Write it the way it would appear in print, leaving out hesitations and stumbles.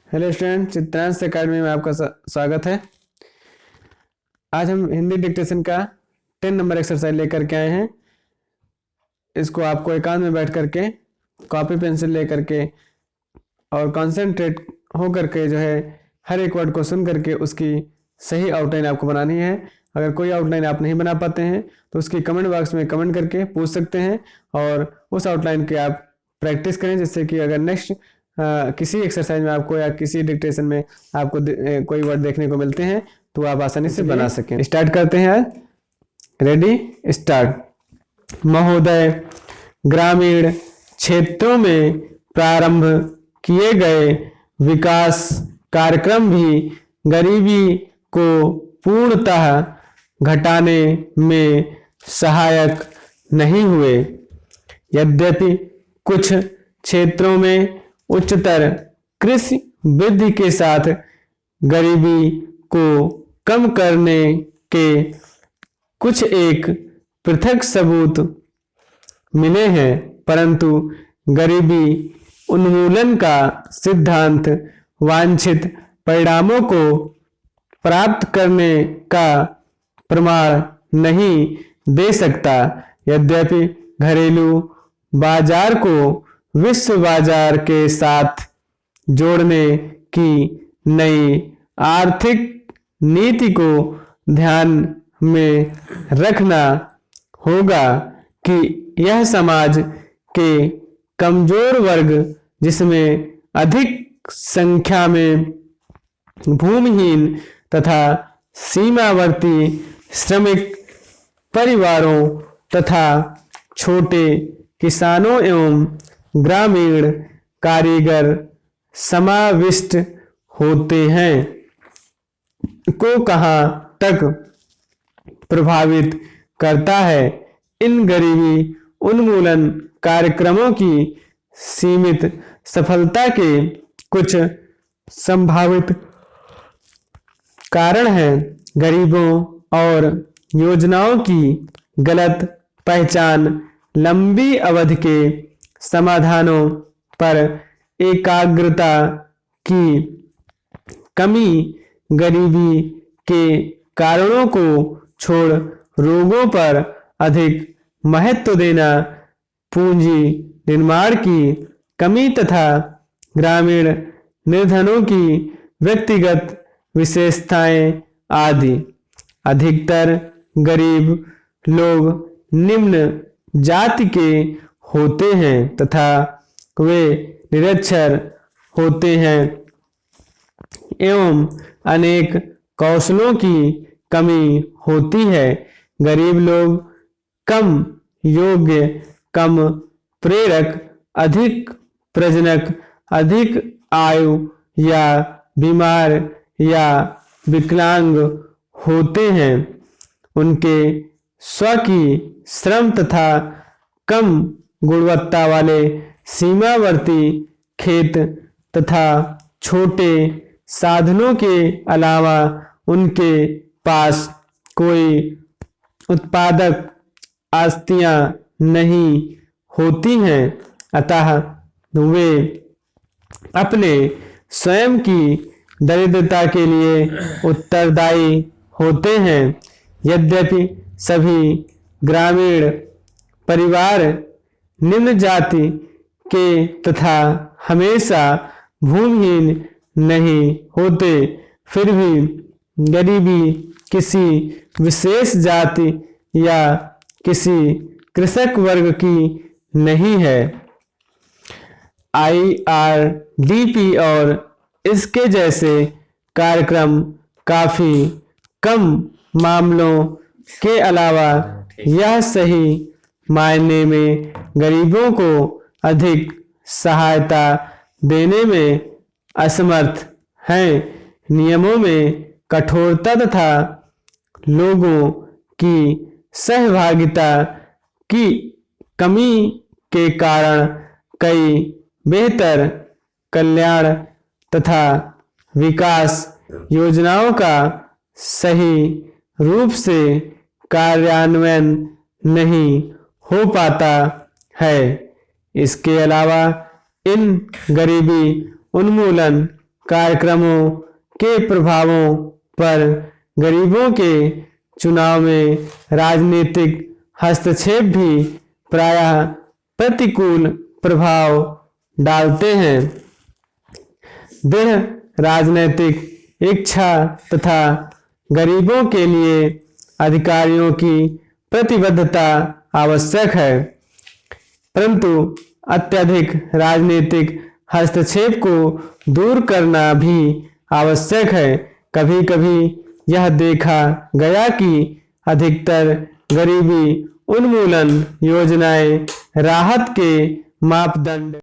Hello student, Chitransh academy में आपका स्वागत है। आज हम हिंदी डिक्टेशन का 10 नंबर एक्सरसाइज लेकर के आए हैं। इसको आपको एकांत में बैठ करके कॉपी पेंसिल लेकर के और कंसंट्रेट हो करके जो है हर एक वर्ड को सुन करके उसकी सही आउटलाइन आपको बनानी है। अगर कोई आउटलाइन आप नहीं बना पाते हैं तो उसकी कमेंट बॉक्स में कमेंट करके पूछ सकते हैं और उस आउटलाइन की आप प्रैक्टिस करें, जिससे कि अगर नेक्स्ट किसी एक्सरसाइज में आपको या किसी डिक्टेशन में आपको कोई वर्ड देखने को मिलते हैं तो आप आसानी से बना सकें। स्टार्ट करते हैं। Ready, start. महोदय, ग्रामीण क्षेत्रों में प्रारंभ किए गए विकास कार्यक्रम भी गरीबी को पूर्णतः घटाने में सहायक नहीं हुए। यद्यपि कुछ क्षेत्रों में उच्चतर कृषि वृद्धि के साथ गरीबी को कम करने के कुछ एक पृथक सबूत मिले हैं, परंतु गरीबी उन्मूलन का सिद्धांत वांछित परिणामों को प्राप्त करने का प्रमाण नहीं दे सकता। यद्यपि घरेलू बाजार को विश्व बाजार के साथ जोड़ने की नई आर्थिक नीति को ध्यान में रखना होगा कि यह समाज के कमजोर वर्ग, जिसमें अधिक संख्या में भूमिहीन तथा सीमावर्ती श्रमिक परिवारों तथा छोटे किसानों एवं ग्रामीण कारीगर समाविष्ट होते हैं, को कहां तक प्रभावित करता है। इन गरीबी उन्मूलन कार्यक्रमों की सीमित सफलता के कुछ संभावित कारण हैं। गरीबों और योजनाओं की गलत पहचान, लंबी अवधि के समाधानों पर एकाग्रता की कमी, गरीबी के कारणों को छोड़ रोगों पर अधिक महत्व देना, पूंजी निर्माण की कमी तथा ग्रामीण निर्धनों की व्यक्तिगत विशेषताएं आदि। अधिकतर गरीब लोग निम्न जाति के होते हैं तथा वे निरक्षर होते हैं एवं अनेक कौशलों की कमी होती है। गरीब लोग कम योग्य, कम प्रेरक, अधिक प्रजनक, अधिक आयु या बीमार या विकलांग होते हैं। उनके स्व की श्रम तथा कम गुणवत्ता वाले सीमावर्ती खेत तथा छोटे साधनों के अलावा उनके पास कोई उत्पादक आस्तियां नहीं होती हैं, अतः वे अपने स्वयं की दरिद्रता के लिए उत्तरदायी होते हैं। यद्यपि सभी ग्रामीण परिवार निम्न जाति के तथा हमेशा भूमिहीन नहीं होते, फिर भी गरीबी किसी विशेष जाति या किसी कृषक वर्ग की नहीं है। IRDP और इसके जैसे कार्यक्रम काफी कम मामलों के अलावा यह सही मायने में गरीबों को अधिक सहायता देने में असमर्थ हैं। नियमों में कठोरता तथा लोगों की सहभागिता की कमी के कारण कई बेहतर कल्याण तथा विकास योजनाओं का सही रूप से कार्यान्वयन नहीं हो पाता है। इसके अलावा इन गरीबी उन्मूलन कार्यक्रमों के प्रभावों पर गरीबों के चुनाव में राजनीतिक हस्तक्षेप भी प्रायः प्रतिकूल प्रभाव डालते हैं। दृढ़ राजनीतिक इच्छा तथा गरीबों के लिए अधिकारियों की प्रतिबद्धता आवश्यक है, परंतु अत्यधिक राजनीतिक हस्तक्षेप को दूर करना भी आवश्यक है। कभी कभी यह देखा गया कि अधिकतर गरीबी उन्मूलन योजनाएं राहत के मापदंड